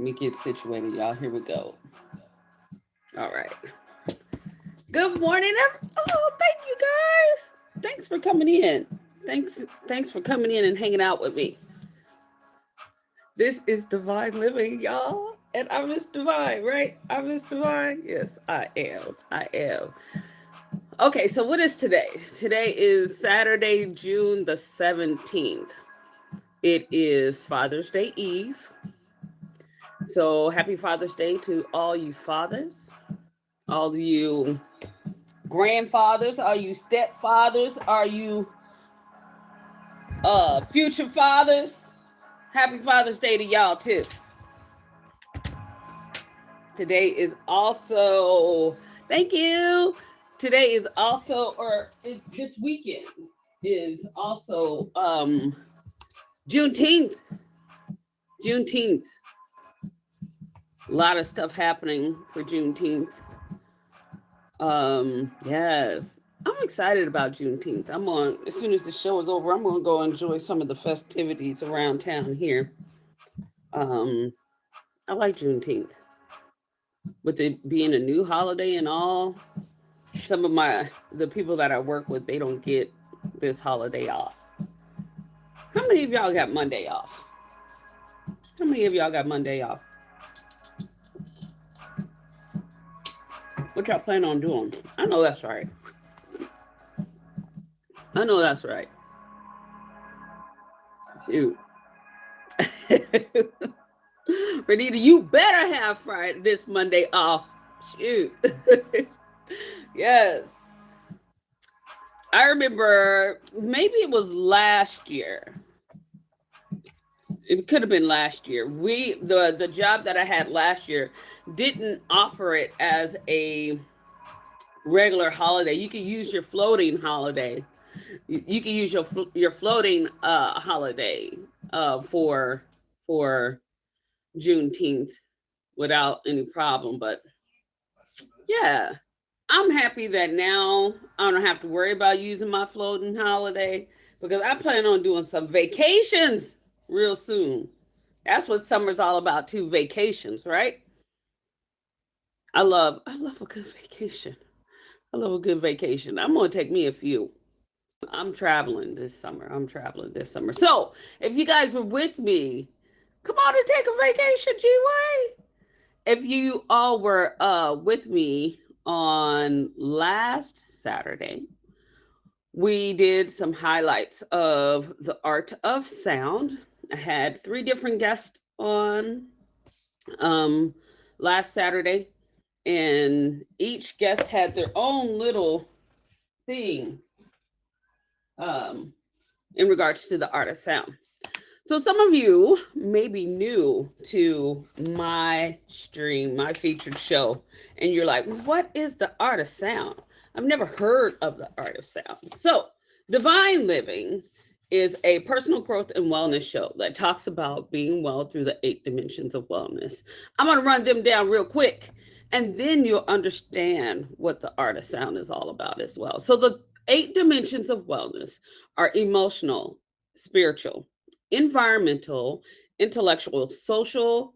me get situated, y'all. Here we go. All right. Good morning. Oh, thank you guys. Thanks for coming in. Thanks for coming in and hanging out with me. This is Divine Living, y'all. And I'm Miss Divine, right? I'm Miss Divine. Yes, I am. I am. Okay, so what is today? Today is Saturday, June the 17th. It is Father's Day Eve. So happy Father's Day to all you fathers, all of you grandfathers, all you stepfathers, are you future fathers. Happy Father's Day to y'all too. Today is also, thank you. Today is also, this weekend is also Juneteenth. Juneteenth. A lot of stuff happening for Juneteenth. Yes. I'm excited about Juneteenth. As soon as the show is over, I'm going to go enjoy some of the festivities around town here. I like Juneteenth. With it being a new holiday and all, some of the people that I work with, they don't get this holiday off. How many of y'all got Monday off? How many of y'all got Monday off? What y'all plan on doing? I know that's right. I know that's right. Shoot. Renita, you better have Friday this Monday off. Shoot. Yes. I remember maybe it was last year. It could have been last year. The job that I had last year didn't offer it as a regular holiday. You can use your floating holiday. You can use your floating holiday for Juneteenth without any problem. But yeah, I'm happy that now I don't have to worry about using my floating holiday because I plan on doing some vacations real soon. That's what summer's all about too, vacations, right? I love a good vacation. I love a good vacation. I'm going to take me a few. I'm traveling this summer. So, if you guys were with me, come on and take a vacation, G-Way. If you all were with me on last Saturday, we did some highlights of the art of sound. I had 3 different guests on last Saturday, and each guest had their own little thing in regards to the art of sound. So some of you may be new to my stream, my featured show, and you're like, what is the art of sound? I've never heard of the art of sound. So Divine Living is a personal growth and wellness show that talks about being well through the 8 dimensions of wellness. I'm going to run them down real quick, and then you'll understand what the art of sound is all about as well. So the 8 dimensions of wellness are emotional, spiritual, environmental, intellectual, social,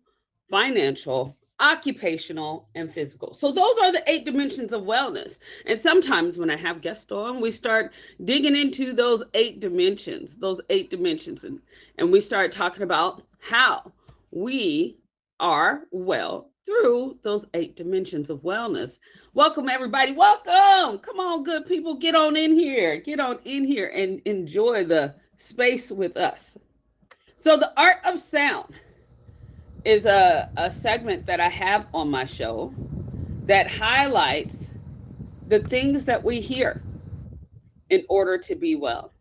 financial, occupational, and physical. So those are the 8 dimensions of wellness. And sometimes when I have guests on, we start digging into those 8 dimensions, and we start talking about how we are well through those 8 dimensions of wellness. Welcome, everybody. Welcome. Come on, good people. Get on in here. Get on in here and enjoy the space with us. So the art of sound is a segment that I have on my show that highlights the things that we hear in order to be well.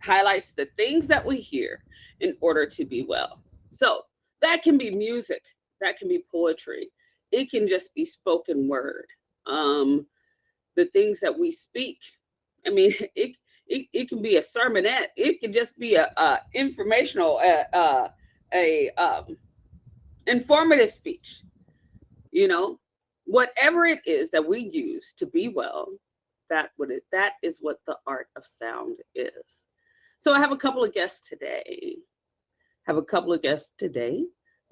Highlights the things that we hear in order to be well. So that can be music, that can be poetry, it can just be spoken word. The things that we speak. I mean, it can be a sermonette. It can just be a informational, informative speech. You know, whatever it is that we use to be well, that is what the art of sound is. So I have a couple of guests today.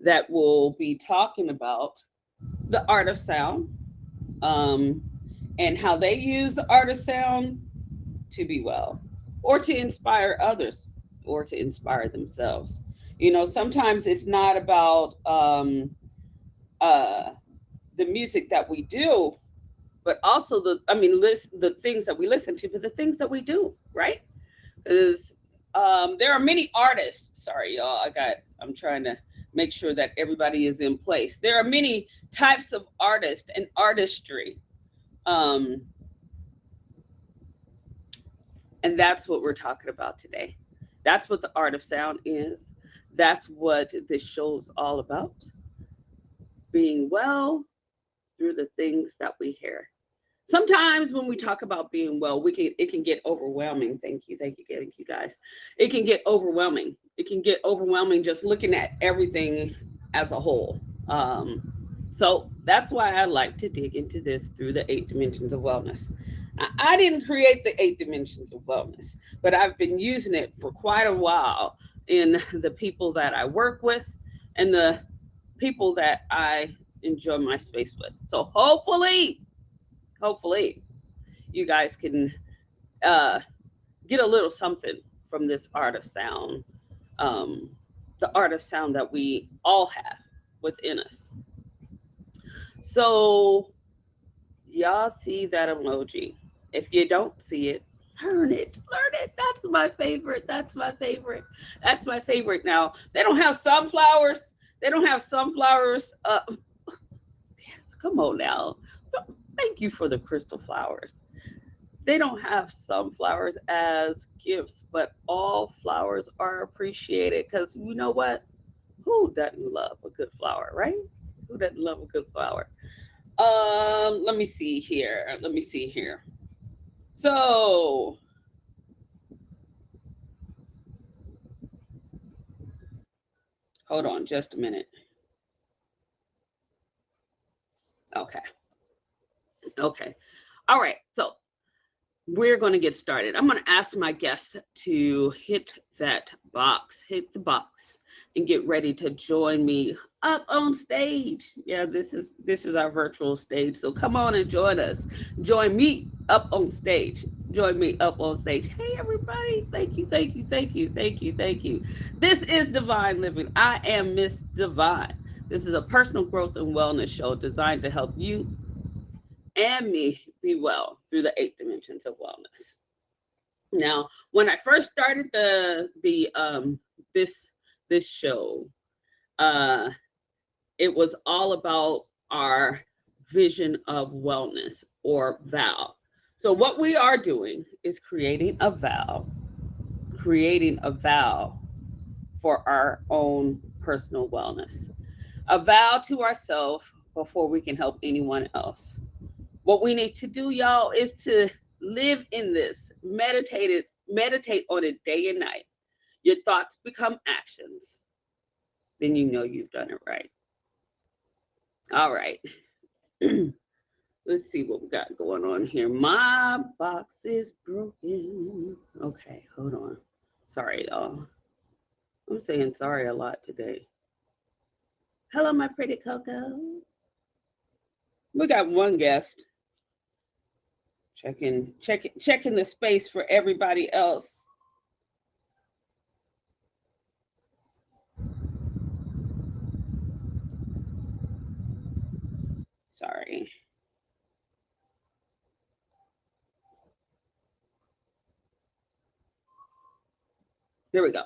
that will be talking about the art of sound, and how they use the art of sound to be well, or to inspire others, or to inspire themselves. Sometimes it's not about uh, the music that we do, but also the things that we listen to, but the things that we do, right? Is There are many artists. Sorry, y'all. I'm trying to make sure that everybody is in place. There are many types of artists and artistry. Um, and that's what we're talking about today. That's what the art of sound is. That's what this show's all about. Being well through the things that we hear. Sometimes when we talk about being well, it can get overwhelming. Thank you guys. It can get overwhelming. It can get overwhelming just looking at everything as a whole. So that's why I like to dig into this through the 8 dimensions of wellness. I didn't create the 8 dimensions of wellness, but I've been using it for quite a while in the people that I work with and the people that I enjoy my space with. So hopefully you guys can uh, get a little something from this art of sound, um, the art of sound that we all have within us. So y'all see that emoji? If you don't see it, learn it. Learn it. That's my favorite. That's my favorite. That's my favorite. Now they don't have sunflowers. They don't have sunflowers. Yes, come on now. Thank you for the crystal flowers. They don't have sunflowers as gifts, but all flowers are appreciated because you know what? Who doesn't love a good flower, right? Who doesn't love a good flower? Let me see here. Let me see here. So, hold on just a minute. Okay. Okay. All right. So, we're going to get started. I'm going to ask my guest to hit the box, and get ready to join me up on stage. Yeah, this is our virtual stage. So come on and join us. Join me up on stage. Join me up on stage. Hey everybody. Thank you, thank you, thank you, thank you, thank you. This is Divine Living. I am Miss Divine. This is a personal growth and wellness show designed to help you and me be well through the 8 dimensions of wellness. Now, when I first started this show, uh, it was all about our vision of wellness, or vow. So what we are doing is creating a vow for our own personal wellness, a vow to ourselves before we can help anyone else. What we need to do, y'all, is to live in this, meditate on it day and night. Your thoughts become actions. Then you know you've done it right. All right. Let's see what we got going on here. My box is broken. Okay, hold on. Sorry, y'all. I'm saying sorry a lot today. Hello, my pretty Coco. We got one guest. Checking the space for everybody else. Sorry. Here we go.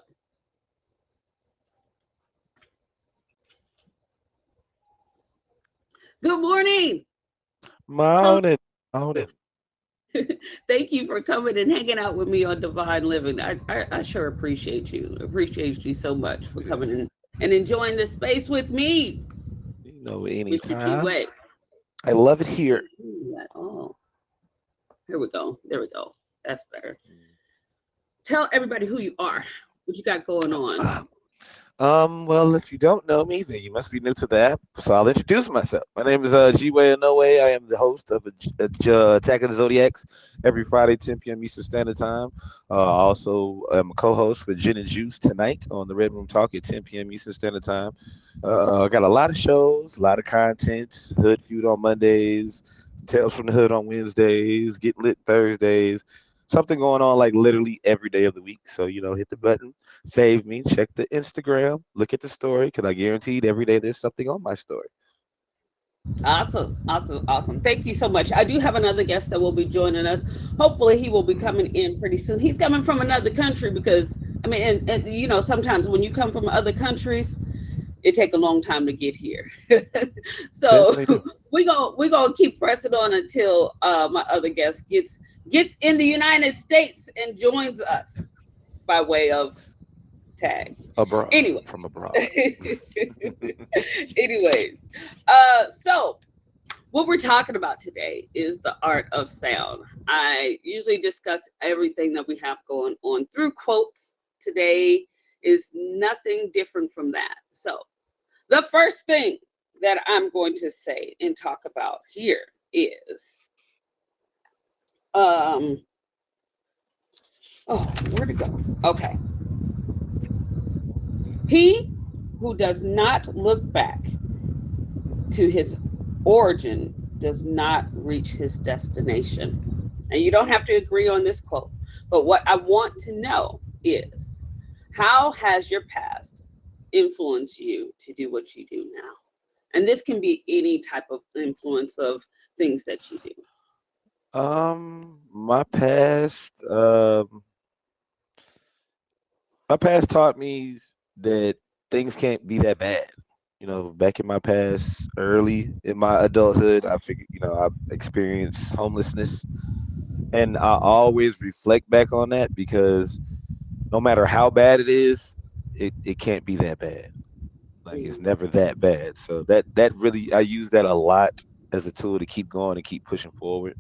Good morning. Morning, morning. Thank you for coming and hanging out with me on Divine Living. I sure appreciate you. Appreciate you so much for coming in and enjoying this space with me, Mr. G Anytime. Way. I love it here. Oh, here we go. There we go. That's better. Tell everybody who you are, what you got going Uh, on. Well, if you don't know me, then you must be new to the app. So I'll introduce myself. My name is G-Way Inoue. I am the host of Attack of the Zodiacs every Friday, 10 p.m. Eastern Standard Time. Also, I'm a co-host with Gin and Juice tonight on the Red Room Talk at 10 p.m. Eastern Standard Time. I got a lot of shows, a lot of content. Hood Feud on Mondays, Tales from the Hood on Wednesdays, Get Lit Thursdays. Something going on like literally every day of the week. So, hit the button, fave me, check the Instagram, look at the story, because I guaranteed every day there's something on my story. Awesome, awesome, awesome. Thank you so much. I do have another guest that will be joining us. Hopefully, he will be coming in pretty soon. He's coming from another country because, I mean, and sometimes when you come from other countries, it take a long time to get here. So Definitely do. we gonna keep pressing on until my other guest gets in the United States and joins us by way of tag. Abroad, Anyway. from abroad. Anyways, so what we're talking about today is the art of sound. I usually discuss everything that we have going on through quotes. Today is nothing different from that. So the first thing that I'm going to say and talk about here is um oh, where'd it go? Okay. He who does not look back to his origin does not reach his destination. And you don't have to agree on this quote, but what I want to know is, how has your past influenced you to do what you do now? And this can be any type of influence of things that you do. My past, taught me that things can't be that bad. Back in my past, early in my adulthood, I figured, I've experienced homelessness, and I always reflect back on that because no matter how bad it is, it can't be that bad. Like it's Mm, never that bad. So that really I use that a lot as a tool to keep going and keep pushing forward.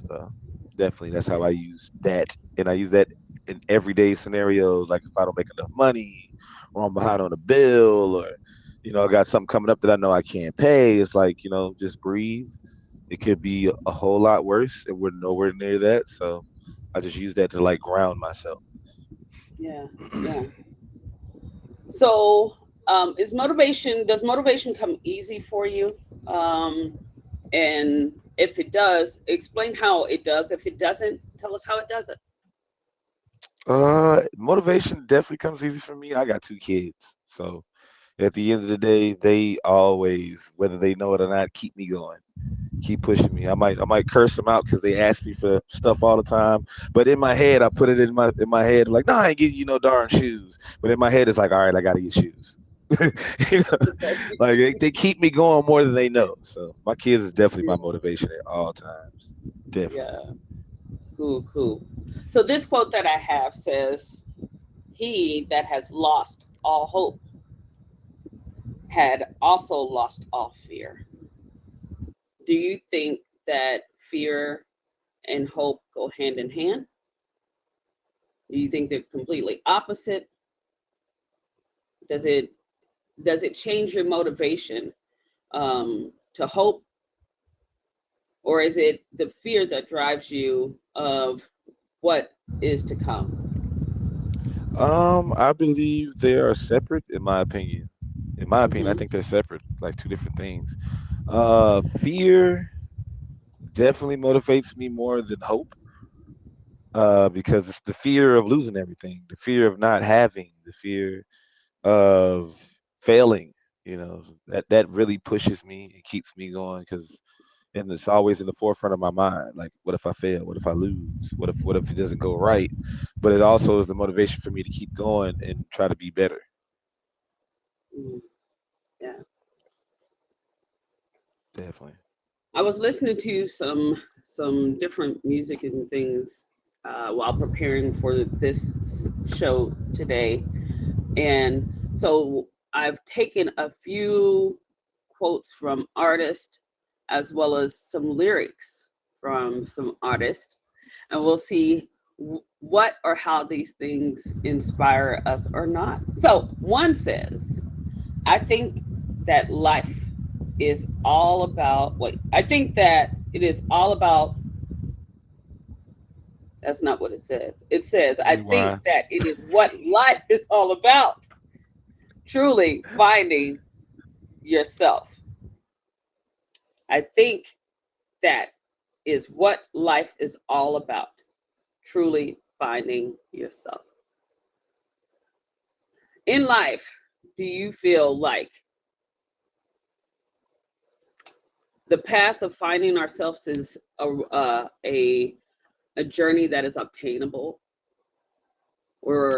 So definitely that's how I use that, and I use that in everyday scenarios. Like if I don't make enough money, or I'm behind on a bill, or I got something coming up that I know I can't pay. It's like just breathe. It could be a whole lot worse, and we're nowhere near that. So I just use that to like ground myself. yeah, yeah. So, does motivation come easy for you? And if it does, explain how it does. If it doesn't, tell us how it doesn't. Motivation definitely comes easy for me. I got two kids, so at the end of the day, they always, whether they know it or not, keep me going, keep pushing me. I might curse them out because they ask me for stuff all the time, but in my head, I put it in my head like, no, I ain't getting you no darn shoes. But in my head, it's like, all right, I gotta get shoes. you know, Okay. like they keep me going more than they know. So my kids is definitely my motivation at all times. Definitely. Yeah, cool, cool. So this quote that I have says, "He that has lost all hope had also lost all fear." Do you think that fear and hope go hand in hand? Do you think they're completely opposite? Does it change your motivation to hope, or is it the fear that drives you of what is to come? I believe they are separate, in my opinion. In my opinion, I Hmm. think they're separate, like two different things. Fear definitely motivates me more than hope, because it's the fear of losing everything, the fear of not having, the fear of failing. That really pushes me and keeps me going because, and it's always in the forefront of my mind. Like, what if I fail? What if I lose? What if it doesn't go right? But it also is the motivation for me to keep going and try to be better. Mm, yeah. Definitely. I was listening to some different music and things while preparing for this show today, and so I've taken a few quotes from artists as well as some lyrics from some artists, and we'll see what or how these things inspire us or not. So one says, I think that life is all about what I think that it is all about. That's not what it says. It says, I think Rewind. that it is what life is all about. Truly finding yourself. I think that is what life is all about. Truly finding yourself. In life, do you feel like the path of finding ourselves is a journey that is obtainable,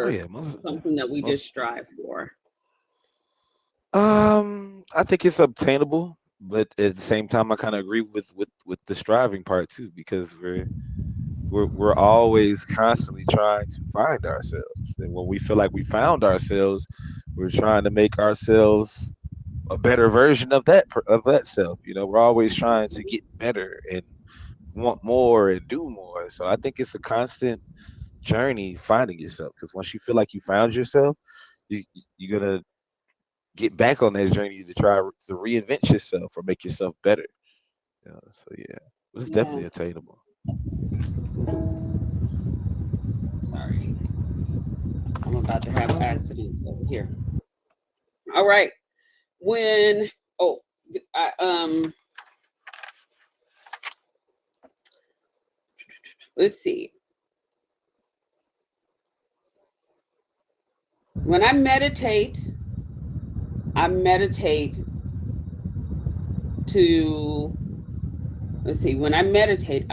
Oh or yeah, something that we just most. strive for? I think it's obtainable, but at the same time, I kind of agree with the striving part too, because we're always constantly trying to find ourselves, and when we feel like we found ourselves, we're trying to make ourselves a better version of that self. You know, we're always trying to get better and want more and do more. So I think it's a constant journey finding yourself. Because once you feel like you found yourself, you you're gonna get back on that journey to try to reinvent yourself or make yourself better. You know, so yeah, it's Yeah. definitely attainable. Sorry, I'm about to have accidents over here. All right. When oh, I, let's see. When I meditate to let's see. When I meditate,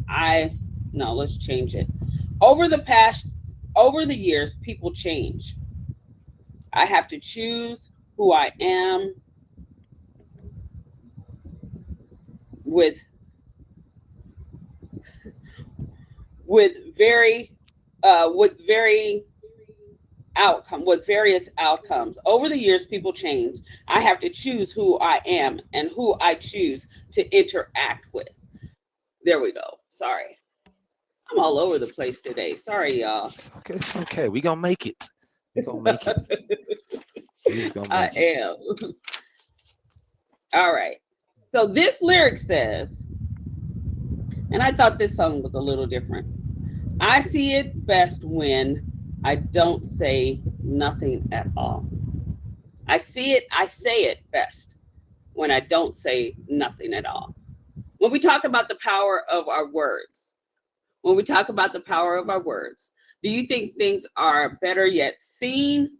I no. Let's change it. Over the past, over the years, people change. I have to choose who I am with with very with various outcomes. Over the years, people change. I have to choose who I am and who I choose to interact with. There we go. Sorry. I'm all over the place today. Sorry, y'all. It's okay. It's okay. We gonna make it. We gonna make it. We just gonna I make it. am. All right. So this lyric says, and I thought this song was a little different. I see it best when I don't say nothing at all. I say it best when I don't say nothing at all. When we talk about the power of our words, when we talk about the power of our words, do you think things are better yet seen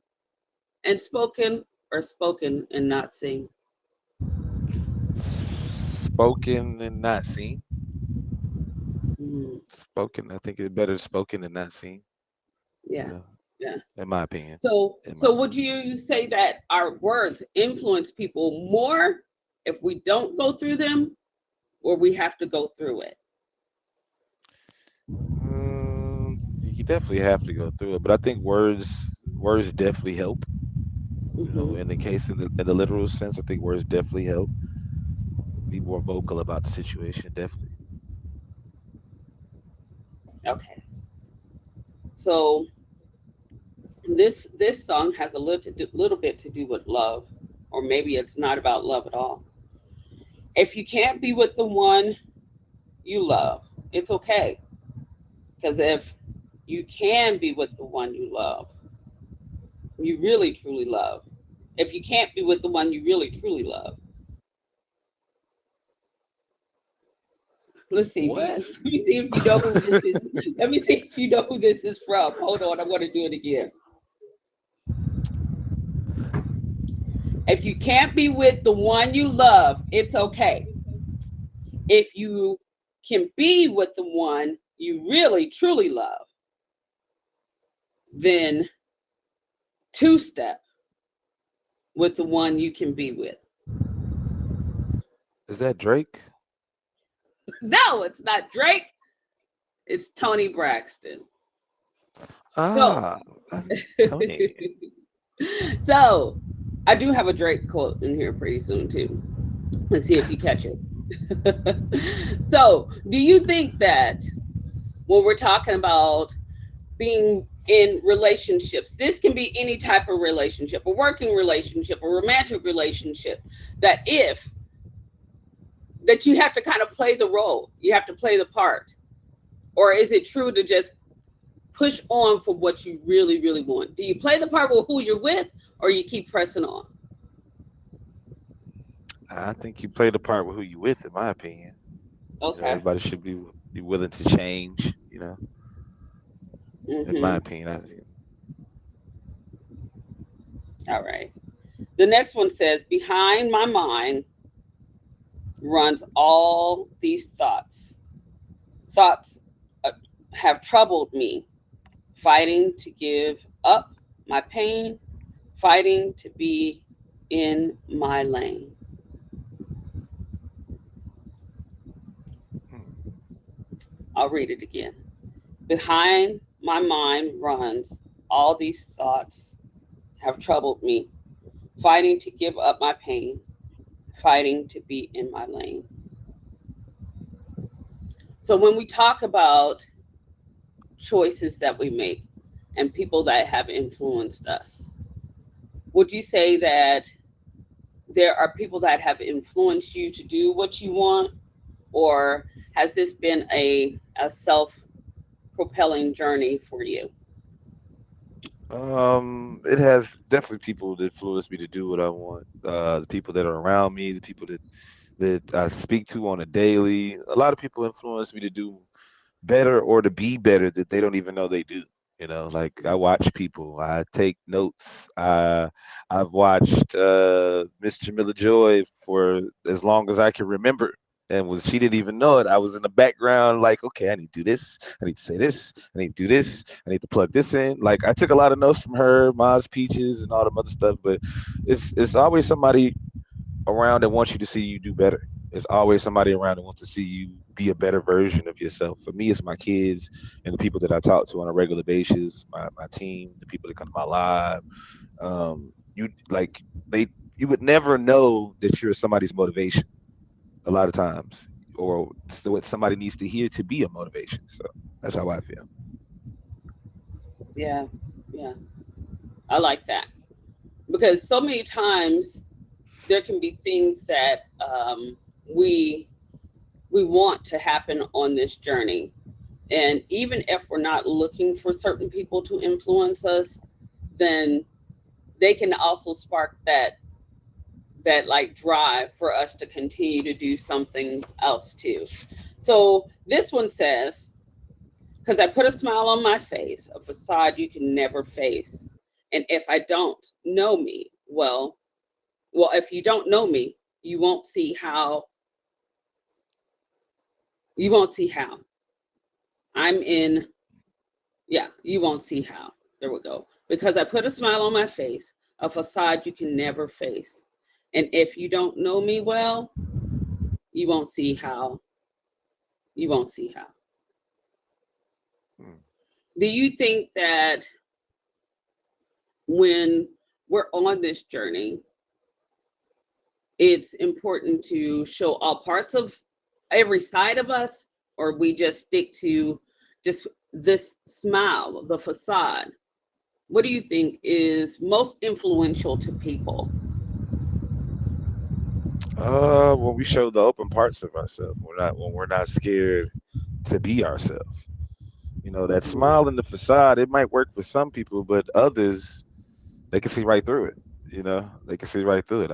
and spoken, or spoken and not seen? Spoken and not seen. Mm, Spoken, I think it's better spoken than not seen. You yeah, know, yeah. in my opinion. In my So would opinion. you say that our words influence people more if we don't go through them, or we have to go through it? You definitely have to go through it, but I think words definitely help. You know, in Hmm. the case in the literal sense, I think words definitely help. Be more vocal about the situation, definitely. Okay. So this song has a little bit to do with love, or maybe it's not about love at all. If you can't be with the one you love, it's okay. Because if you can be with the one you love, you really truly love. If you can't be with the one you really truly love, let's see. What? Let me see if you know who this is. Let me see if you know who this is from. Hold on, I'm going to do it again. If you can't be with the one you love, it's okay. If you can be with the one you really truly love, then two step with the one you can be with. Is that Drake? No, it's not Drake. It's Tony Braxton. So, Ah, Tony. so I do have a Drake quote in here pretty soon too. Let's see if you catch it. So, do you think that when we're talking about being in relationships. This can be any type of relationship, a working relationship, a romantic relationship, that if that you have to kind of play the role, you have to play the part. Or is it true to just push on for what you really, really want? Do you play the part with who you're with, or you keep pressing on? I think you play the part with who you with, in my opinion. Okay. Everybody should be willing to change. In my Mm-hmm. opinion. All right. The next one says, behind my mind runs all these thoughts. Thoughts uh, have troubled me, fighting to give up my pain, fighting to be in my lane. Hmm. I'll read it again. Behind my mind runs all these thoughts have troubled me, fighting to give up my pain, fighting to be in my lane. So when we talk about choices that we make and people that have influenced us, would you say that there are people that have influenced you to do what you want, or has this been a self propelling journey for you? It has definitely people that influence me to do what I want. The people that are around me, the people that I speak to on a daily. A lot of people influence me to do better or to be better that they don't even know they do. Like I watch people, I take notes. I've watched Miss Jamila Joy for as long as I can remember. And she didn't even know it. I was in the background, like, okay, I need to do this. I need to say this. I need to do this. I need to plug this in. Like I took a lot of notes from her, Maz Peaches, and all the other stuff. But it's always somebody around that wants you to see you do better. There's always somebody around that wants to see you be a better version of yourself. For me, it's my kids and the people that I talk to on a regular basis, my team, the people that come to my live. You like they you would never know that you're somebody's motivation a lot of times, or what somebody needs to hear to be a motivation. So that's how I feel. Yeah, yeah, I like that, because so many times there can be things that we we want to happen on this journey, and even if we're not looking for certain people to influence us, then they can also spark that like drive for us to continue to do something else too. So this one says, because I put a smile on my face, a facade you can never face. And if I don't know me, well, if you don't know me, you won't see how, you won't see how. I'm in, yeah, you won't see how. There we go. Because I put a smile on my face, a facade you can never face. And if you don't know me well, you won't see how, you won't see how. Hmm. Do you think that when we're on this journey, it's important to show all parts of every side of us, or we just stick to just this smile, the facade? What do you think is most influential to people? When we show the open parts of ourselves, when we're not scared to be ourselves. That Mhm. smile in the facade, it might work for some people, but others, they can see right through it. They can see right through it.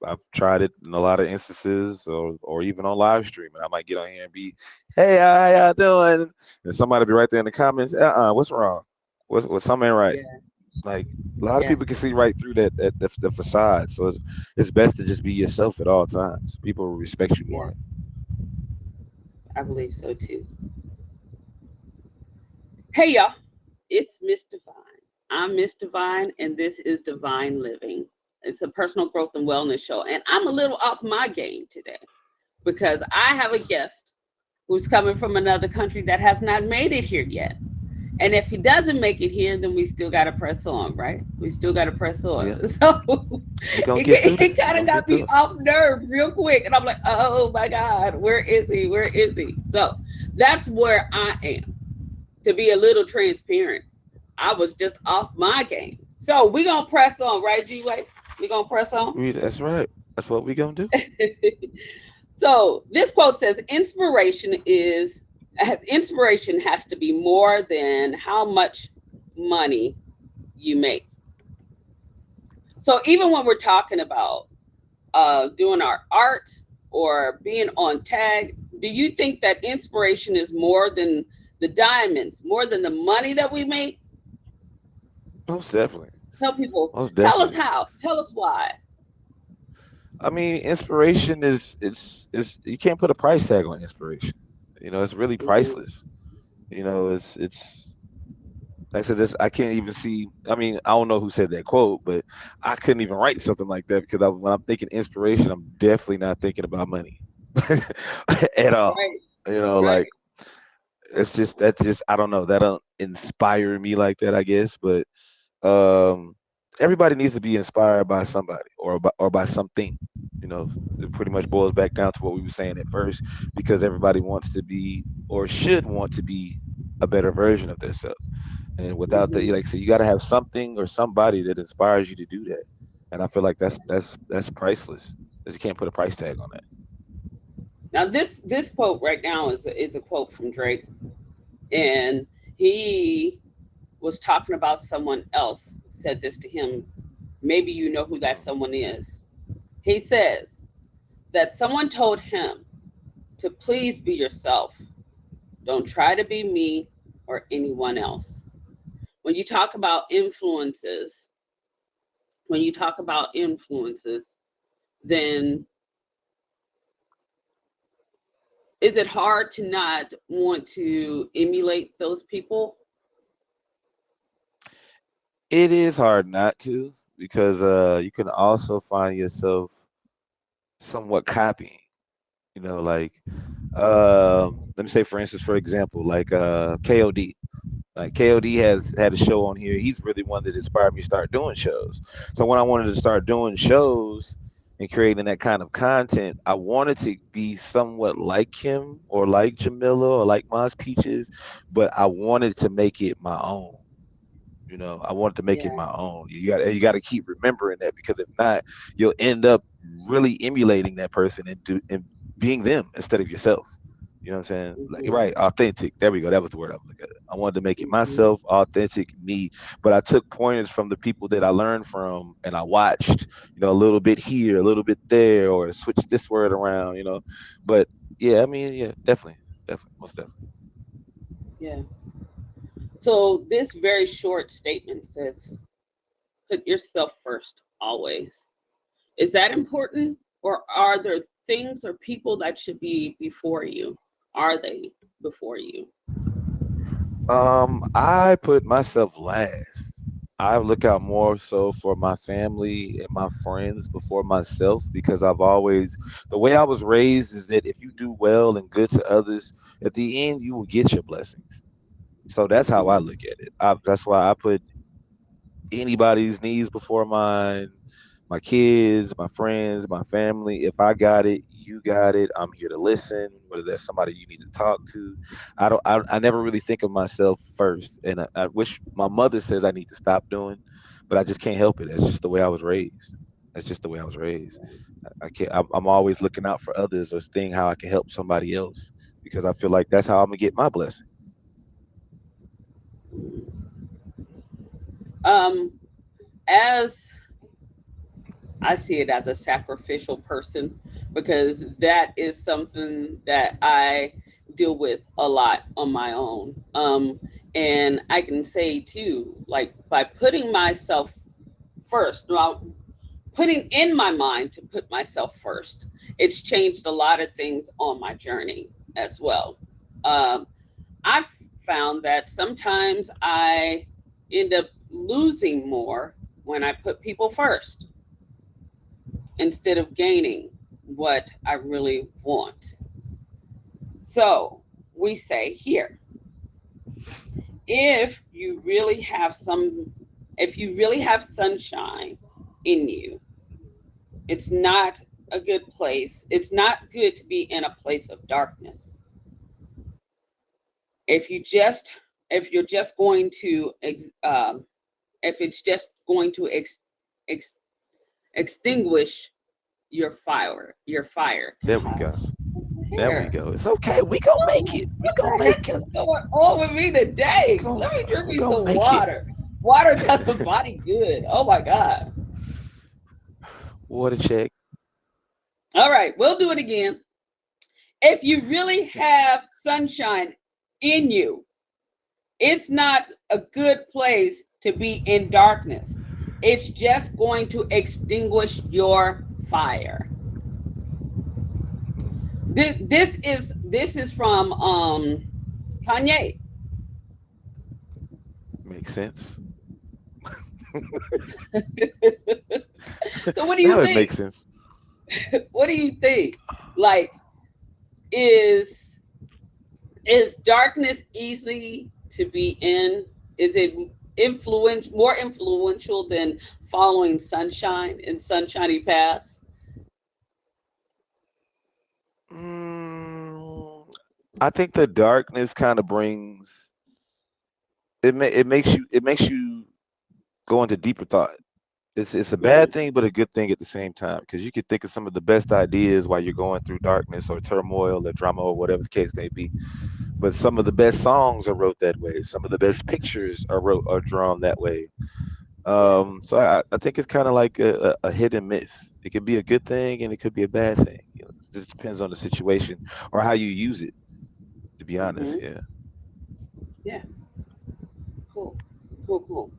I've tried it in a lot of instances, or even on live streaming. I might get on here and be, "Hey, how y'all doing?" And somebody be right there in the comments, what's wrong? What's something ain't right?" Yeah, Like a lot of yeah, people can see right through the facade. So it's best to just be yourself at all times. People will respect you yeah, more. I believe so too. Hey, y'all, it's Miss Divine. I'm Miss Divine, and this is Divine Living. It's a personal growth and wellness show, and I'm a little off my game today because I have a guest who's coming from another country that has not made it here yet. And if he doesn't make it here, then we still got to press on, right? We still got to press Yeah, on. So we gonna get through it this. We kind of gonna got get me through it. off nerve real quick. And I'm like, oh my God, where is he? Where is he? So that's where I am. to be a little transparent, I was just off my game. So we're gonna press on, right, G Way? We're gonna press on. That's right. That's what we gonna do. So this quote says inspiration has to be more than how much money you make. So even when we're talking about doing our art or being on tag, do you think that inspiration is more than the diamonds, more than the money that we make? Most definitely. Tell people, Most tell us definitely. how, tell us why. I mean, inspiration is you can't put a price tag on inspiration. You know, it's really Mhm. priceless. You know, it's like I said, this I can't even see. I mean, I don't know who said that quote, but I couldn't even write something like that because when I'm thinking inspiration, I'm definitely not thinking about money at all. Right, You know, like right. it's just that just I don't know that don't inspire me like that. I guess, but um, everybody needs to be inspired by somebody or by something. You know, it pretty much boils back down to what we were saying at first, because everybody wants to be or should want to be a better version of themselves. And without that, Mhm. like I said, you got to have something or somebody that inspires you to do that. And I feel like that's priceless. 'Cause you can't put a price tag on that. Now this quote right now is a quote from Drake, and he was talking about someone else said this to him. Maybe you know who that Mm. someone is. He says that someone told him to please be yourself. Don't try to be me or anyone else. When you talk about influences, when you talk about influences, then is it hard to not want to emulate those people? It is hard not to because you can also find yourself somewhat copying. You know, like let me say for instance, for example, like KOD. Like KOD has had a show on here. He's really one that inspired me to start doing shows. So when I wanted to start doing shows and creating that kind of content, I wanted to be somewhat like him or like Jamila or like Maz Peaches, but I wanted to make it my own. You know, I wanted to make it Yeah. my own. You got to keep remembering that, because if not, you'll end up really emulating that person and being them instead of yourself. You know what I'm saying? Like, Hmm. right, authentic. There we go. That was the word I was looking at. I wanted to make it Hmm. myself, authentic, me. But I took pointers from the people that I learned from, and I watched. You know, a little bit here, a little bit there, or switch this word around. You know, but yeah, I mean, yeah, definitely, definitely, most definitely. Yeah. So this very short statement says, put yourself first always. Is that important? Or are there things or people that should be before you? Are they before you? I put myself last. I look out more so for my family and my friends before myself, because the way I was raised is that if you do well and good to others, at the end you will get your blessings. So that's how I Mhm. look at it. That's why I put anybody's needs before mine, my kids, my friends, my family. If I got it, you got it. I'm here to listen. Whether that's somebody you need to talk to, I don't. I never really think of myself first, and I wish my mother says I need to stop doing, but I just can't help it. That's just the way I was raised. That's just the way I was raised. I can't. I'm always looking out for others or seeing how I can help somebody else, because I feel like that's how I'm gonna get my blessing. Um, as I see it as a sacrificial person, because that is something that I deal with a lot on my own. And I can say too, like by putting myself first, well, putting in my mind to put myself first, it's changed a lot of things on my journey as well. Um, I've found that sometimes I end up losing more when I put people first instead of gaining what I really want. So we say here, if you really have some, if you really have sunshine in you, it's not a good place. It's not good to be in a place of darkness. If you just if you're just going to if it's just going to ex- extinguish your fire. There we go. There we Here, go. It's okay. We gonna make it. We what gonna the heck make it. is going on with me We today? gonna Let me drink we me gonna some make it. water. Water does the body good. Oh my God. Water check. All right, we'll do it again. If you really have sunshine in you, it's not a good place to be in darkness. It's just going to extinguish your fire. This is from Kanye. Makes sense. So what do you Now it think? makes sense. What do you think? Like, is is darkness easy to be in? Is it more influential than following sunshine and sunshiny paths? Mm, I think the darkness kind of brings it makes you go into deeper thought. It's a bad Mm, thing, but a good thing at the same time because you could think of some of the best ideas while you're going through darkness or turmoil or drama or whatever the case may be. But some of the best songs are wrote that way. Some of the best pictures are drawn that way. yeah. So I think it's kind of like a hit and miss. It could be a good thing and it could be a bad thing. It just depends on the situation or how you use it. To be honest, Hmm. yeah. Yeah. Cool. Cool. Cool.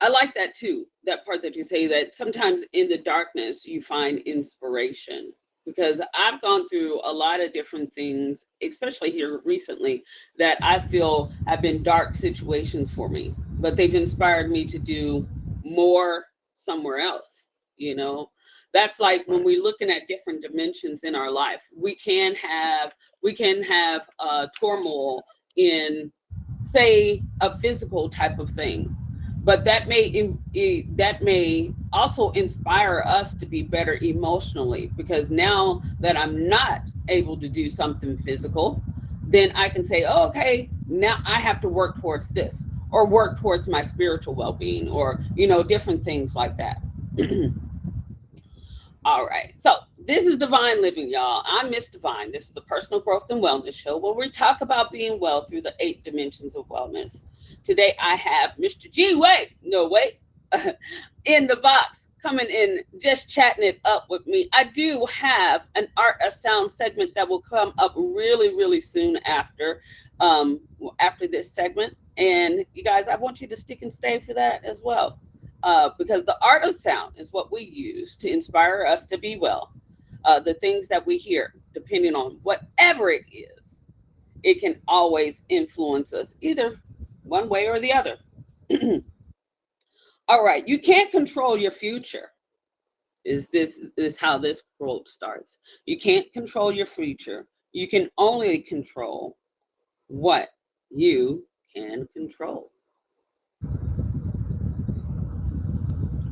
I like that too. That part that you say that sometimes in the darkness you find inspiration, because I've gone through a lot of different things, especially here recently, that I feel have been dark situations for me, but they've inspired me to do more somewhere else. You know, that's like when Right. we're looking at different dimensions in our life. We can have turmoil in, say, a physical type of thing, but that may also inspire us to be better emotionally, because now that I'm not able to do something physical, then I can say, oh, okay, now I have to work towards this, or work towards my spiritual well-being, or different things like that. All right. So this is Divine Living, y'all. I'm Miss Divine. This is a personal growth and wellness show where we talk about being well through the 8 dimensions of wellness. Today I have Mr. G Way, no wait, in the box, coming in, just chatting it up with me. I do have an art of sound segment that will come up really, really soon after this segment. And you guys, I want you to stick and stay for that as well, because the art of sound is what we use to inspire us to be well. The things that we hear, depending on whatever it is, it can always influence us either one way or the other. All right, you can't control your future. Is how this quote starts. You can't control your future. You can only control what you can control.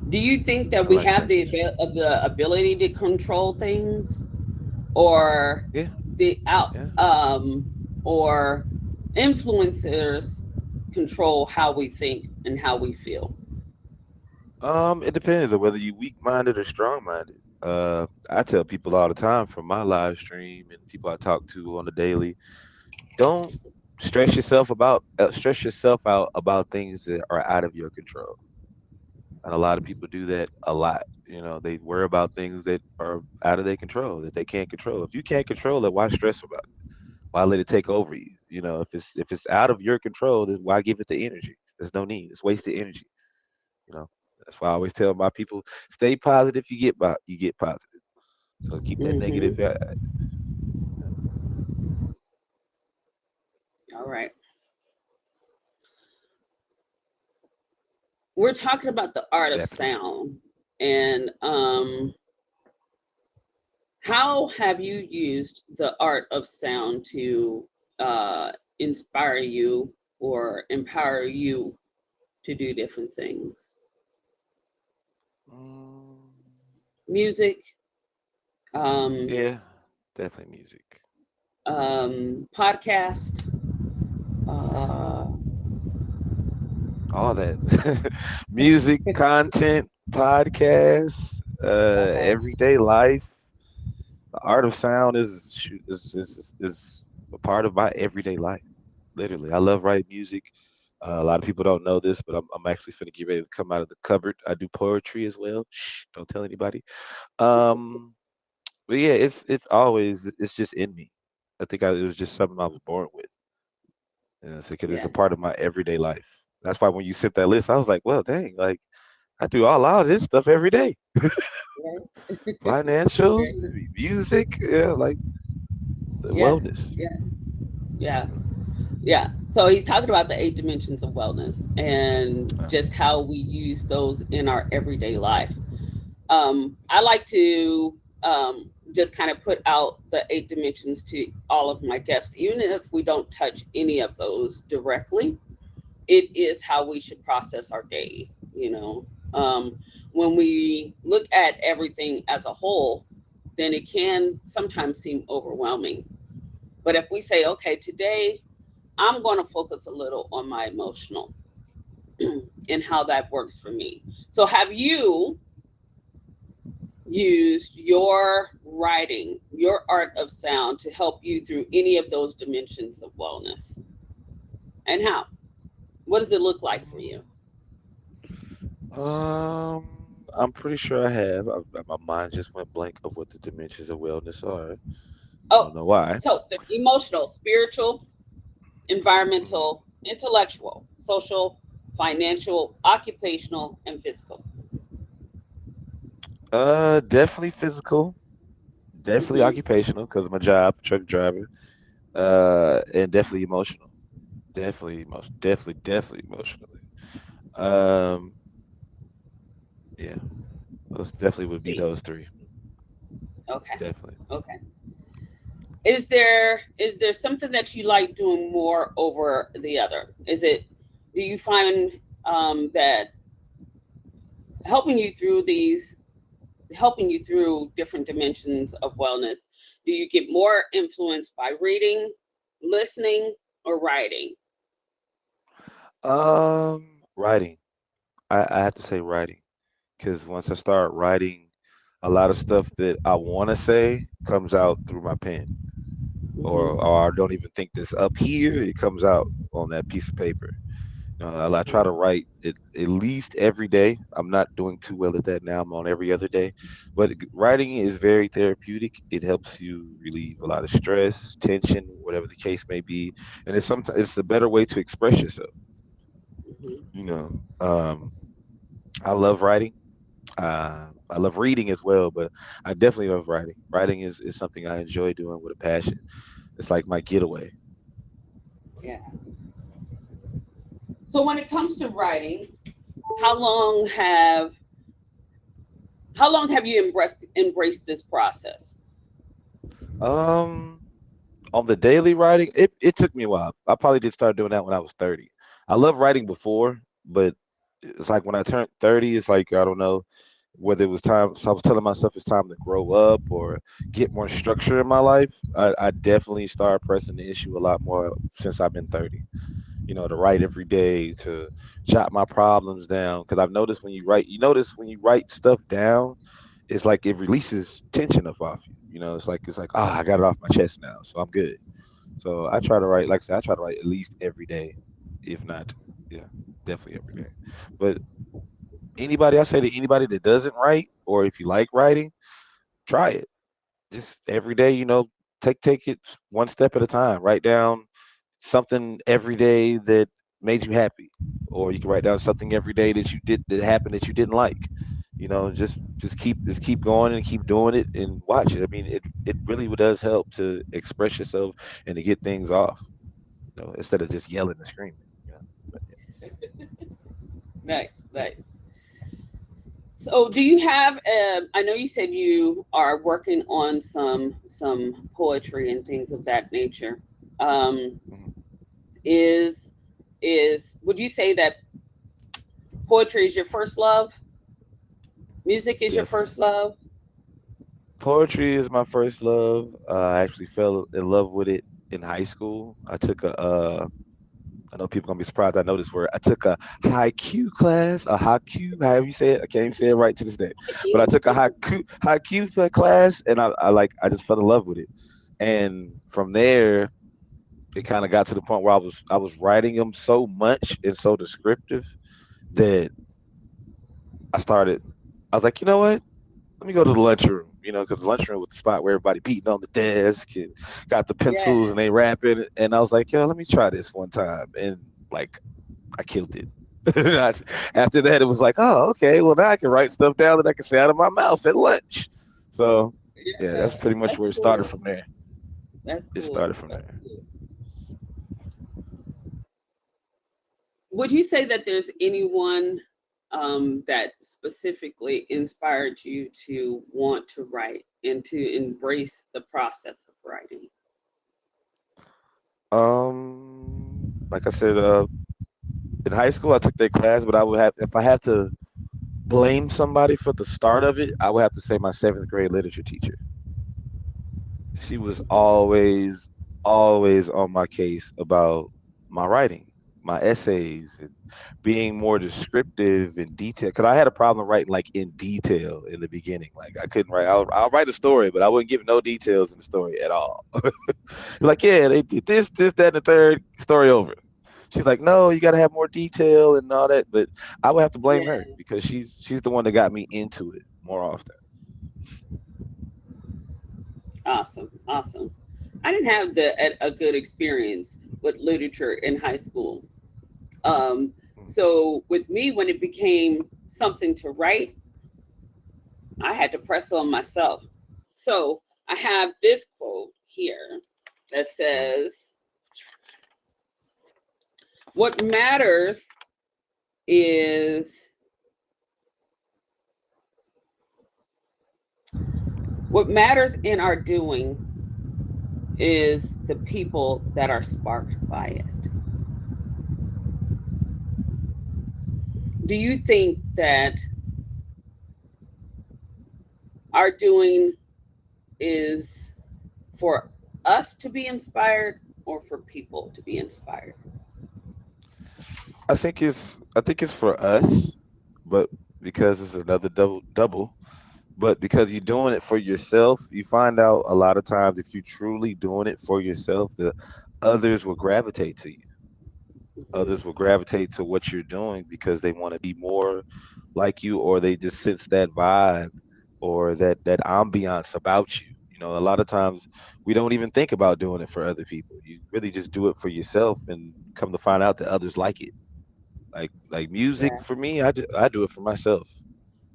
Do you think that I we like have that. the ability to control things, or Yeah, the out yeah. or influencers control how we think and how we feel? It depends on whether you weak-minded or strong-minded. I tell people all the time from my live stream and people I talk to on the daily, don't stress yourself out about things that are out of your control. And a lot of people do that a lot. They worry about things that are out of their control, that they can't control. If you can't control it, why stress about it? Why let it take over you? If it's out of your control, then why give it the energy? There's no need. It's wasted energy. You know. That's why I always tell my people, stay positive. You get positive. So keep that negative. Hmm. All right, we're talking about the art of Definitely. sound, and how have you used the art of sound to inspire you or empower you to do different things? Mm, Music, um, yeah, definitely music. podcast. Uh, All that music, content, podcasts, okay. everyday life. The art of sound is a part of my everyday life. Literally, I love writing music. A lot of people don't know this, but I'm actually finna get ready to come out of the cupboard. I do poetry as well. Shh, don't tell anybody. Um, but yeah, it's always it's just in me. I think it was just something I was born with. You know, because it's Yeah. a part of my everyday life. That's why when you sent that list, I was like, well, dang, like I do all out of this stuff every day. Right. Financial, Right. music, yeah, like the Yeah. wellness. Yeah. Yeah. Yeah. So he's talking about the 8 dimensions of wellness and Uh, just how we use those in our everyday life. I like to just kind of put out the 8 dimensions to all of my guests, even if we don't touch any of those directly. It is how we should process our day. When we look at everything as a whole, then it can sometimes seem overwhelming. But if we say, okay, today I'm going to focus a little on my emotional and how that works for me. So, have you used your writing, your art of sound to help you through any of those dimensions of wellness? And how? What does it look like for you? I'm pretty sure I have. My mind just went blank of what the dimensions of wellness are. I Oh, don't know why. so the emotional, spiritual, Mhm. environmental, intellectual, social, financial, occupational, and physical. Definitely physical, definitely Hmm. occupational because of my job, truck driver. And definitely emotional. Definitely emotionally. Um, yeah, those definitely would be Sweet. those three. Okay. Definitely. Okay. Is there something that you like doing more over the other? Do you find that helping you through these helping you through different dimensions of wellness, do you get more influence by reading, listening, or writing? Writing. I have to say writing because once I start writing, a lot of stuff that I want to say comes out through my pen, Hmm. or I don't even think this up here. It comes out on that piece of paper. I try to write at least every day. I'm not doing too well at that now. I'm on every other day, but writing is very therapeutic. It helps you relieve a lot of stress, tension, whatever the case may be, and it's a better way to express yourself. Hmm. You know, I love writing. I love reading as well, but I definitely love writing. Writing is something I enjoy doing with a passion. It's like my getaway. Yeah. So when it comes to writing, how long have how long have you embraced this process? Um, on the daily writing, it took me a while. I probably did start doing that when I was 30. I love writing before, but it's like when I turned 30, it's like I don't know whether it was time. So I was telling myself it's time to grow up or get more structure in my life. I definitely started pressing the issue a lot more since I've been 30. To write every day, to jot my problems down. Because I've noticed when you notice when you write stuff down, it's like it releases tension up off you. It's like I got it off my chest now, so I'm good. So I try to write, like I said, I try to write at least every day, if not, yeah, definitely every day. But I say to anybody that doesn't write, or if you like writing, try it. Just every day, take it one step at a time. Write down something every day that made you happy, or you can write down something every day that happened that you didn't like. Just keep going and keep doing it and watch it. I mean, it really does help to express yourself and to get things off. Instead of just yelling and screaming. You know? But Nice, nice. So, do you have? I know you said you are working on some poetry and things of that nature. Um, yeah. is would you say that poetry is your first love? Music is your Definitely. first love? Poetry is my first love. I actually fell in love with it in high school. I know people gonna be surprised I know this word. I took a haiku class, a haiku, however you say it. I can't even say it right to this day. Thank But I you. took a haiku class, and I just fell in love with it. And from there, it kind of got to the point where I was writing them so much and so descriptive that I started. I was like, you know what? Let me go to the lunchroom, because the lunchroom was the spot where everybody beating on the desk and got the pencils Yeah. and they rapping. And I was like, yo, let me try this one time. And like, I killed it. After that, it was like, oh, okay, well, now I can write stuff down that I can say out of my mouth at lunch. So, yeah, that's Yeah. pretty much That's where it started cool. from there. That's It cool. started from That's there. cool. Would you say that there's anyone that specifically inspired you to want to write and to embrace the process of writing? Like I said, in high school, I took their class, but if I had to blame somebody for the start of it, I would have to say my seventh grade literature teacher. She was Okay. always on my case about my writing, my essays, and being more descriptive and detailed. Because I had a problem writing like in detail in the beginning. Like I couldn't write. I'll write a story, but I wouldn't give no details in the story at all. Like, yeah, they did this, that, and the third. Story over. She's like, no, you got to have more detail and all that. But I would have to blame her Yeah. because she's the one that got me into it more often. Awesome. Awesome. I didn't have a good experience with literature in high school. Um, so with me, when it became something to write, I had to press on myself. So I have this quote here that Mm. says, "What matters is what matters in our doing is the people that are sparked by it." Do you think that our doing is for us to be inspired or for people to be inspired? I think it's for us, but because it's another double, but because you're doing it for yourself, you find out a lot of times if you're truly doing it for yourself, the others will gravitate to you. Others will gravitate to what you're doing because they want to be more like you, or they just sense that vibe or that ambiance about you. A lot of times we don't even think about doing it for other people. You really just do it for yourself, and come to find out that others like it. Like music Yeah, for me, I do it for myself.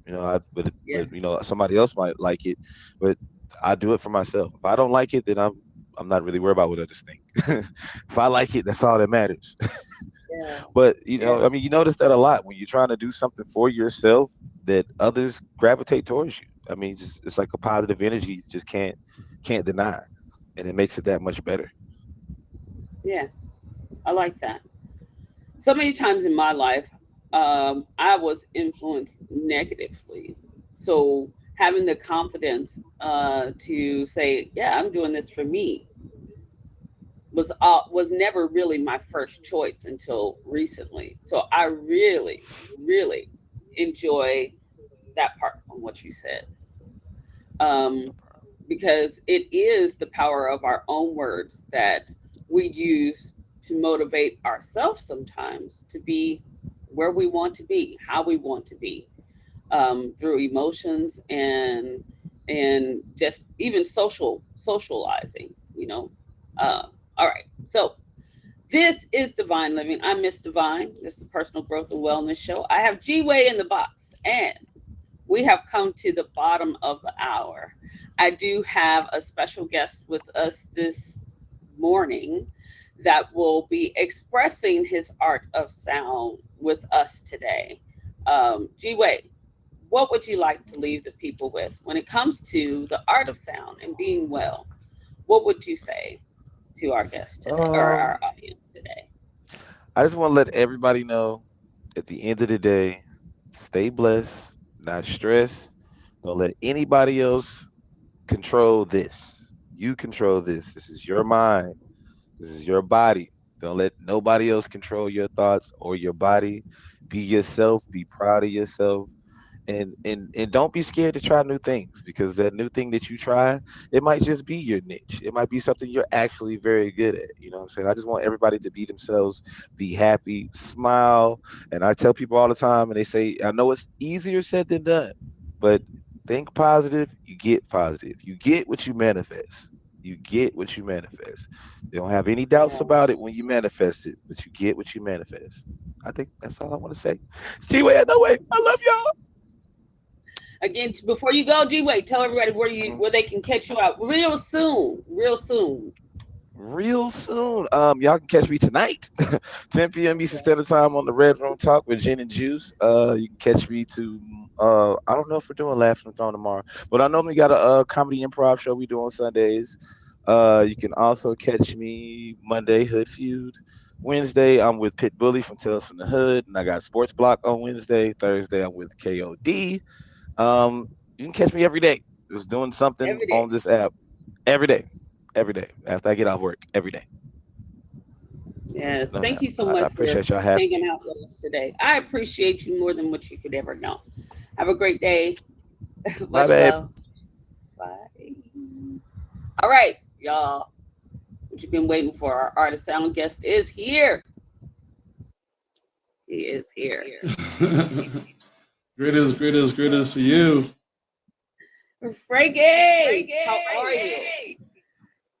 But yeah, somebody else might like it, but I do it for myself. If I don't like it, then I'm not really worried about what others think. If I like it, that's all that matters. yeah, But yeah, I mean, you notice that a lot when you're trying to do something for yourself, that others gravitate towards you. I mean, just it's like a positive energy you just can't deny, and it makes it that much better. yeah. I like that. So many times in my life, I was influenced negatively. So having the confidence to say, "Yeah, I'm doing this for me," was never really my first choice until recently. So I really, really enjoy that part on what you said, um, because it is the power of our own words that we use to motivate ourselves sometimes to be where we want to be, how we want to be, through emotions and just even socializing. You know. All right, so this is Divine Living. I'm Miss Divine. This is a personal growth and wellness show. I have G Way in the box, and we have come to the bottom of the hour. I do have a special guest with us this morning that will be expressing his art of sound with us today. G Way, what would you like to leave the people with when it comes to the art of sound and being well? What would you say to our guest today or our Um, audience today? I just want to let everybody know, at the end of the day, stay blessed, not stressed. Don't let anybody else control this. You control this. This is your mind. This is your body. Don't let nobody else control your thoughts or your body. Be yourself. Be proud of yourself. And don't be scared to try new things, because that new thing that you try, it might just be your niche. It might be something you're actually very good at. You know what I'm saying? I just want everybody to be themselves, be happy, smile. And I tell people all the time, and they say, I know it's easier said than done, but think positive, you get positive. You get what you manifest. You get what you manifest. You don't have any doubts Yeah. about it when you manifest it, but you get what you manifest. I think that's all I want to say. It's G-Way, no way. I love y'all. Again, before you go, G-Way, tell everybody Mhm. where they can catch you out real soon. Real soon. Real soon. Y'all can catch me tonight, 10 p.m. Eastern Standard Time on the Red Room Talk with Gin and Juice. You can catch me to I don't know if we're doing Laughs on the Throne tomorrow, but I normally got a, comedy improv show we do on Sundays. You can also catch me Monday, Hood Feud. Wednesday, I'm with Pit Bully from Tales from the Hood, and I got Sports Block on Wednesday. Thursday, I'm with KOD. You can catch me every day. Just doing something Every on day. this app every day, every day after I get off work every day. Yes. No Thank doubt. you so I much for appreciate y'all having me. hanging out with us today. I appreciate you more than what you could ever know. Have a great day. Bye, Much babe. love. Bye. All right, y'all. What you've been waiting for? Our artist sound guest is here. He is here. Greetings, greetings, greetings to you. Frankie, how are you?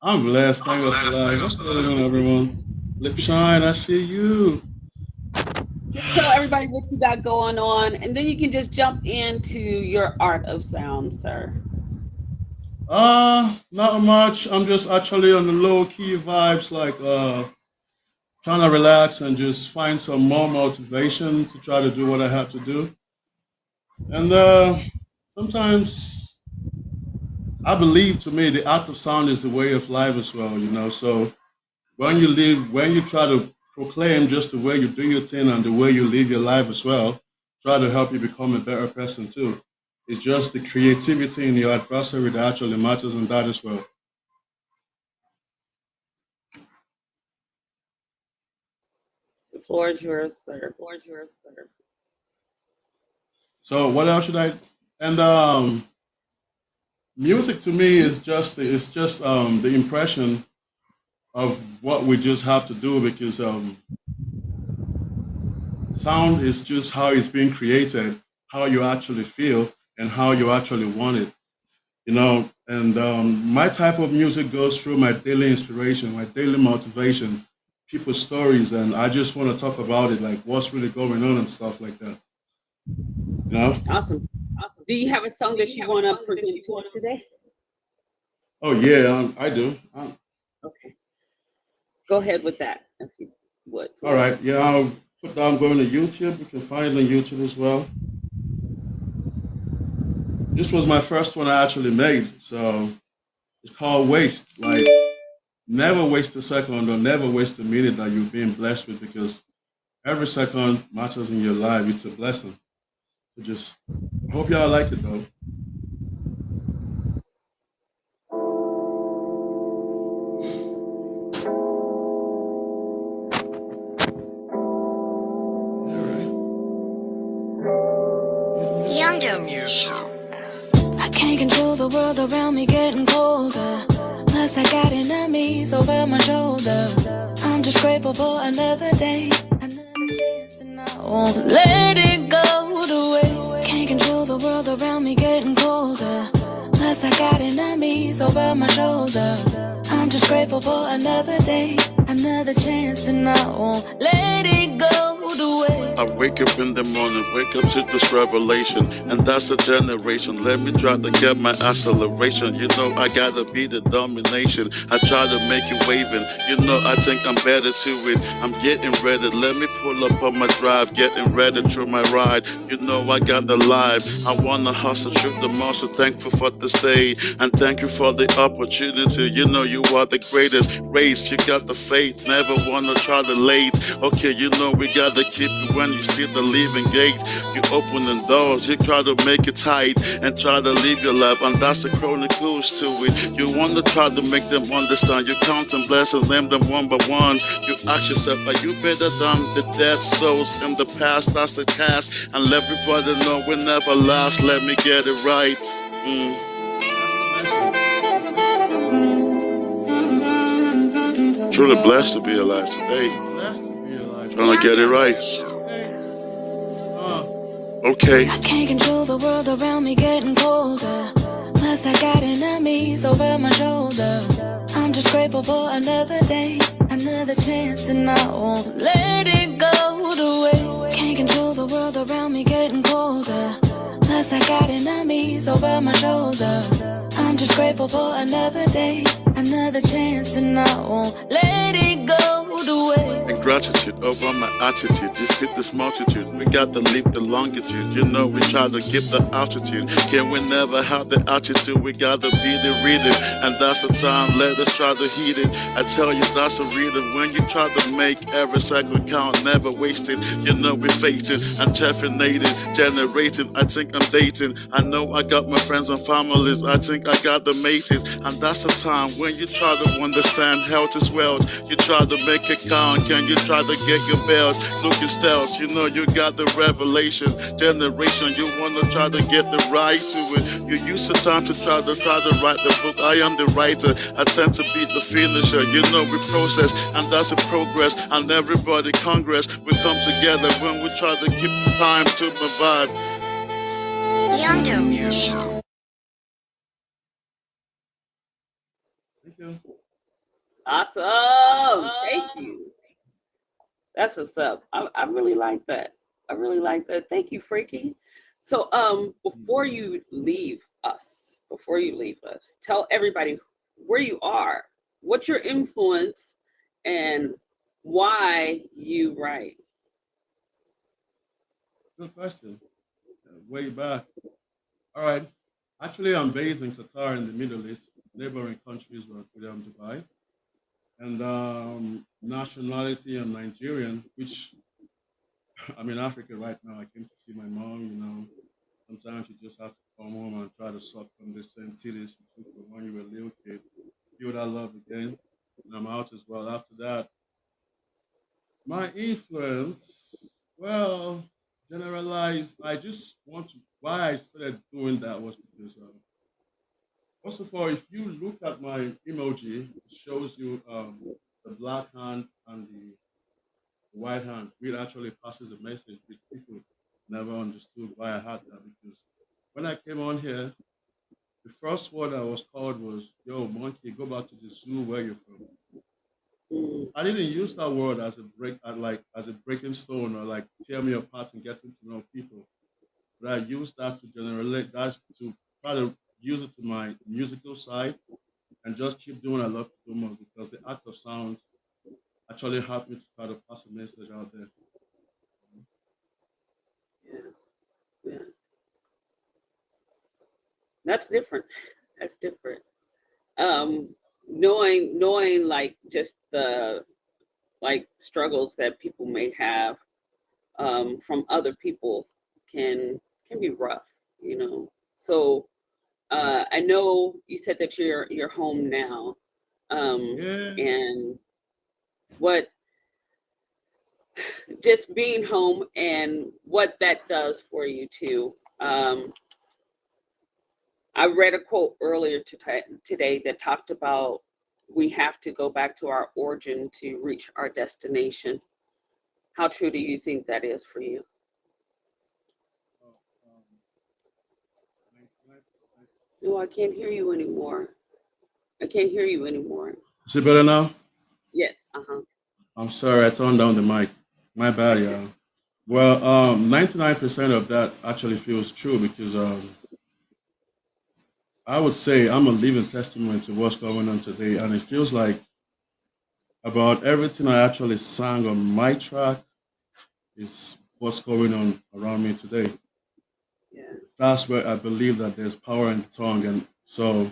I'm blessed. Thank God for life. What's going on, everyone? Lip Shine, I see you. Just tell everybody what you got going on, and then you can just jump into your art of sound, sir. Not much. I'm just actually on the low key vibes, like trying to relax and just find some more motivation to try to do what I have to do. And sometimes I believe, to me, the art of sound is the way of life as well, you know. So when you live, when you try to proclaim just the way you do your thing and the way you live your life as well, try to help you become a better person too. It's just the creativity in your adversary that actually matters in that as well. The floor is yours, sir. So what else should I? And music to me is just the impression of what we just have to do, because sound is just how it's being created, how you actually feel, and how you actually want it. You know, and my type of music goes through my daily inspiration, my daily motivation, people's stories, and I just want to talk about it, like what's really going on and stuff like that. You know? Awesome. Do you have a song that you want to present to us today? Oh yeah, I do. Okay, go ahead with that, if you would, All right, please. yeah, I'll put down going to YouTube. You can find it on YouTube as well. This was my first one I actually made, so it's called Waste. Like, never waste a second or never waste a minute that you're being blessed with, because every second matters in your life. It's a blessing. So just I hope y'all like it though. All right. Younger music. I can't control the world around me getting colder. Plus, I got enemies over my shoulder. I'm just grateful for another day, another chance, and I won't let it go to waste. Can't control the world around me getting colder. Plus, I got enemies over my shoulder. I'm just grateful for another day, another chance, and I won't let it go to waste. I wake up in the morning, wake up to this revelation, and that's a generation. Let me try to get my acceleration. You know, I gotta be the domination. I try to make it waving. You know, I think I'm better to it. I'm getting ready. Let me pull up on my drive, getting ready through my ride. You know, I got the life. I wanna hustle through the muscle. Thankful for this day, and thank you for the opportunity. You know, you are the greatest race. You got the faith, never wanna try to late. Okay, you know, we gotta keep it when you see the leaving gate. You opening doors, you try to make it tight and try to live your life, and that's the chronicles to it. You wanna try to make them understand. You counting blessings, name them one by one. You ask yourself, are you better than the dead souls in the past? That's the cast, and let everybody know we never last. Let me get it right. Truly blessed to be alive today. Blessed to be alive. Trying to get it right. Okay. I can't control the world around me getting colder. Plus I got enemies over my shoulder. I'm just grateful for another day, another chance, and I won't let it go to waste. Can't control the world around me getting colder. Plus I got enemies over my shoulder. I'm just grateful for another day, another chance, and I won't let it go to waste. And gratitude over my attitude. You see this multitude, we got to leap the longitude. You know we try to keep the altitude. Can we never have the attitude? We gotta be the reader, and that's the time. Let us try to heat it. I tell you that's a reader. When you try to make every second count, never wasted. You know we're fating and caffeinated, generating. I think I'm dating. I know I got my friends and families. I think I got the mated, and that's the time when you try to understand health is wealth. You try to make it count. Can you try to get your belt? Looking stealth, you know you got the revelation generation. You wanna try to get the right to it. You use the time to try to write the book. I am the writer. I tend to be the finisher. You know we process, and that's a progress. And everybody congress, we come together when we try to keep the time to my vibe. Thank you. Awesome. Thank you. That's what's up. I really like that. I really like that. Thank you, Freaky. So before you leave us, tell everybody where you are, what's your influence, and why you write. Good question. Way back. All right. Actually, I'm based in Qatar in the Middle East, neighboring countries with Dubai. And nationality I'm Nigerian, which I'm in Africa right now. I came to see my mom, you know. Sometimes you just have to come home and try to suck from the same titties you took when you were a little kid. Feel that love again. And I'm out as well. After that, my influence, well, generalized, I just want to, why I started doing that was because, first of all, if you look at my emoji, it shows you the black hand and the white hand, which actually passes a message which people never understood why I had that. Because when I came on here, the first word I was called was, yo, monkey, go back to the zoo where you're from. Mm. I didn't use that word as a like as a breaking stone or like tear me apart and getting to know people. But I used that to generate that to try to use it to my musical side and just keep doing what I love to do more because the act of sound actually helped me to try to pass a message out there. Yeah, yeah. That's different. That's different. Um, knowing like just the like struggles that people may have from other people can be rough, you know. So Right. I know you said that you're home now, Yeah. and what just being home and what that does for you too. I read a quote earlier today that talked about we have to go back to our origin to reach our destination. How true do you think that is for you? Oh, nice, nice, nice. No, I can't hear you anymore. I can't hear you anymore. Is it better now? Yes. Uh-huh. I'm sorry, I turned down the mic. My bad, yeah. Well, 99% of that actually feels true because I would say I'm a living testament to what's going on today, and it feels like about everything I actually sang on my track is what's going on around me today. Yeah. That's where I believe that there's power in the tongue, and so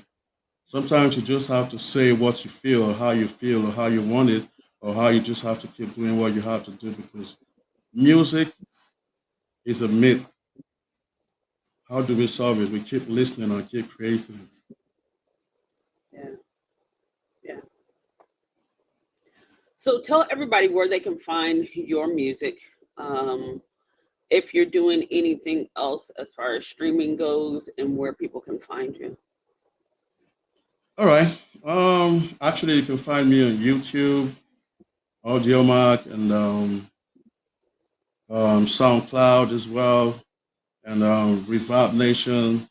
sometimes you just have to say what you feel, or how you feel, or how you want it, or how you just have to keep doing what you have to do because music is a myth. How do we solve it? We keep listening and keep creating it. Yeah, yeah. So tell everybody where they can find your music. If you're doing anything else as far as streaming goes, and where people can find you. All right. Actually, you can find me on YouTube, AudioMac, and SoundCloud as well, and Reverb Nation.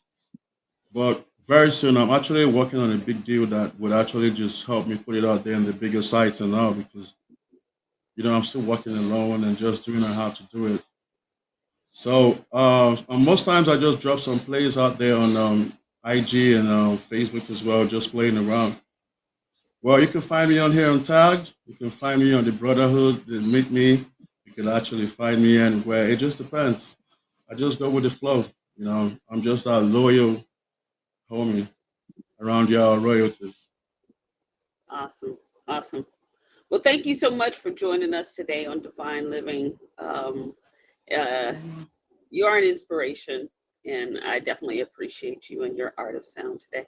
But very soon, I'm actually working on a big deal that would actually just help me put it out there in the bigger sites and all because I'm still working alone and just doing how to do it. So most times I just drop some plays out there on IG and Facebook as well, just playing around. Well, you can find me on here on Tagged. You can find me on the Brotherhood, the Meet Me. You can actually find me anywhere. It just depends. I just go with the flow. I'm just a loyal homie around y'all royalties. Awesome. Awesome. Well, thank you so much for joining us today on Divine Living. You are an inspiration, and I definitely appreciate you and your art of sound today.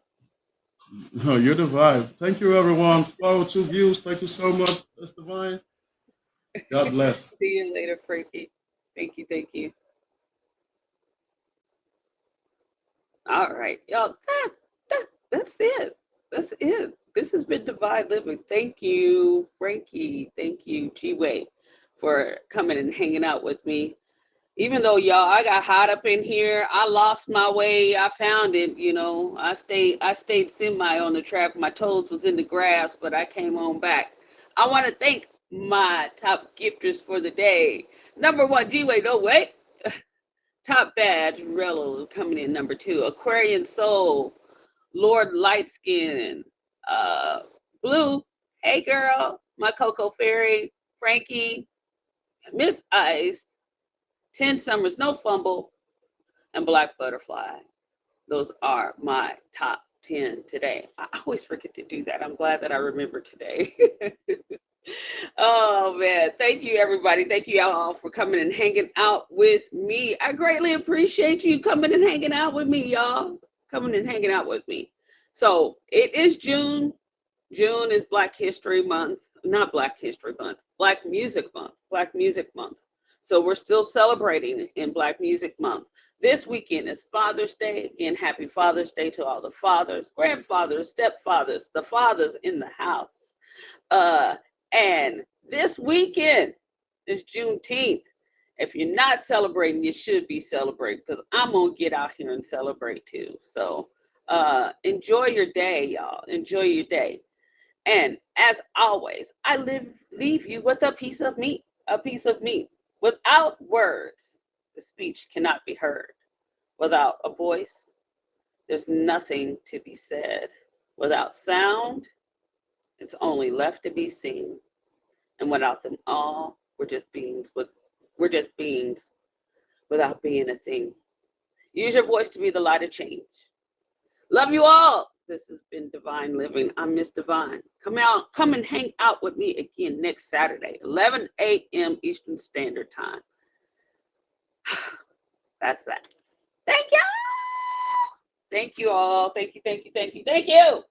No, you're the vibe. Thank you, everyone. Follow Two Views. Thank you so much. That's Divine. God bless. See you later, Frankie. Thank you. Thank you. All right, y'all. That's it. That's it. This has been Divine Living. Thank you, Frankie. Thank you, G-Way, for coming and hanging out with me. Even though y'all, I got hot up in here, I lost my way. I found it. I stayed semi on the track. My toes was in the grass, but I came on back. I want to thank my top gifters for the day. Number one, G-Way, no way. Top badge, Rello coming in number 2. Aquarian Soul, Lord Lightskin, Blue, hey girl, my Coco Fairy, Frankie, Miss Ice, 10 Summers, No Fumble, and Black Butterfly. Those are my top 10 today. I always forget to do that. I'm glad that I remember today. Oh man, thank you everybody. Thank you all for coming and hanging out with me. I greatly appreciate you coming and hanging out with me, y'all. Coming and hanging out with me. So it is June. June is Black History Month. Not Black History Month, Black Music Month. Black Music Month. So we're still celebrating in Black Music Month. This weekend is Father's Day. Again, happy Father's Day to all the fathers, grandfathers, stepfathers, the fathers in the house. And this weekend is Juneteenth. If you're not celebrating, you should be celebrating because I'm going to get out here and celebrate too. So enjoy your day, y'all. Enjoy your day. And as always, I leave you with a piece of meat, a piece of meat. Without words, the speech cannot be heard. Without a voice, there's nothing to be said. Without sound, it's only left to be seen. And without them all, we're just beings without being a thing. Use your voice to be the light of change. Love you all. This has been Divine Living. I'm Miss Divine. Come and hang out with me again next Saturday, 11 a.m. Eastern Standard Time. That's that. Thank you. Thank you all. Thank you.